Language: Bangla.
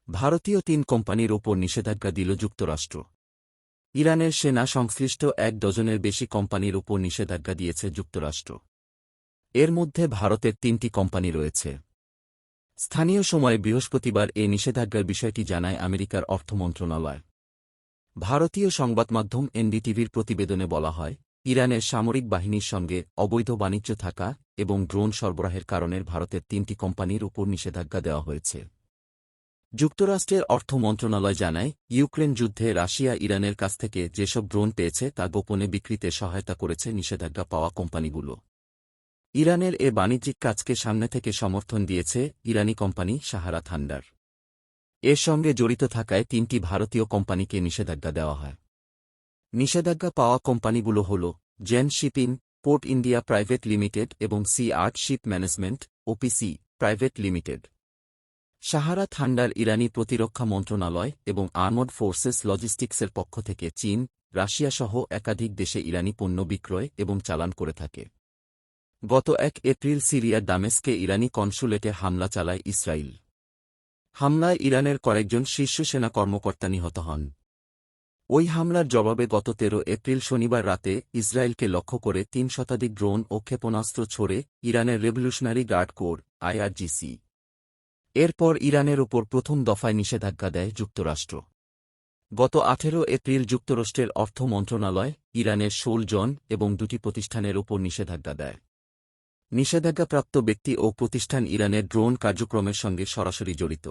ভারতীয় ৩ কোম্পানির ওপর নিষেধাজ্ঞা দিল যুক্তরাষ্ট্র। ইরানের সেনা সংশ্লিষ্ট ১ ডজনের বেশি কোম্পানির ওপর নিষেধাজ্ঞা দিয়েছে যুক্তরাষ্ট্র। এর মধ্যে ভারতের ৩টি কোম্পানি রয়েছে। স্থানীয় সময় বৃহস্পতিবার এ নিষেধাজ্ঞার বিষয়টি জানায় আমেরিকার অর্থ মন্ত্রণালয়। ভারতীয় সংবাদমাধ্যম এনডিটিভির প্রতিবেদনে বলা হয়, ইরানের সামরিক বাহিনীর সঙ্গে অবৈধ বাণিজ্য থাকা এবং ড্রোন সরবরাহের কারণে ভারতের ৩টি কোম্পানির ওপর নিষেধাজ্ঞা দেওয়া হয়েছে। যুক্তরাষ্ট্রের অর্থ মন্ত্রণালয় জানায়, ইউক্রেন যুদ্ধে রাশিয়া ইরানের কাছ থেকে যেসব ড্রোন পেয়েছে তা গোপনে বিক্রিতে সহায়তা করেছে নিষেধাজ্ঞা পাওয়া কোম্পানিগুলো। ইরানের এ বাণিজ্যিক কাজকে সামনে থেকে সমর্থন দিয়েছে ইরানি কোম্পানি সাহারা থান্ডার। এর সঙ্গে জড়িত থাকায় ৩টি ভারতীয় কোম্পানিকে নিষেধাজ্ঞা দেওয়া হয়। নিষেধাজ্ঞা পাওয়া কোম্পানিগুলো হল Zen shipping, Port India Private Limited এবং সি-8 ship management OPC private limited. Sahara Thunder ইরানি প্রতিরক্ষা মন্ত্রণালয় এবং আর্মড ফোর্সেস লজিস্টিক্সের পক্ষ থেকে চীন, রাশিয়াসহ একাধিক দেশে ইরানি পণ্য বিক্রয় এবং চালান করে থাকে। গত ১ এপ্রিল সিরিয়ার দামেস্কে ইরানি কনসুলেটে হামলা চালায় ইসরায়েল। হামলায় ইরানের কয়েকজন শীর্ষ সেনা কর্মকর্তা নিহত হন। ওই হামলার জবাবে গত ১৩ এপ্রিল শনিবার রাতে ইসরায়েলকে লক্ষ্য করে ৩ শতাধিক ড্রোন ও ক্ষেপণাস্ত্র ছোড়ে ইরানের রেভলিউশনারি গার্ড কোর আইআরজিসি। এরপর ইরানের ওপর প্রথম দফায় নিষেধাজ্ঞা দেয় যুক্তরাষ্ট্র। গত ১৮ এপ্রিল যুক্তরাষ্ট্রের অর্থ মন্ত্রণালয় ইরানের ১৬ জন এবং ২টি প্রতিষ্ঠানের ওপর নিষেধাজ্ঞা দেয়। নিষেধাজ্ঞাপ্রাপ্ত ব্যক্তি ও প্রতিষ্ঠান ইরানের ড্রোন কার্যক্রমের সঙ্গে সরাসরি জড়িত।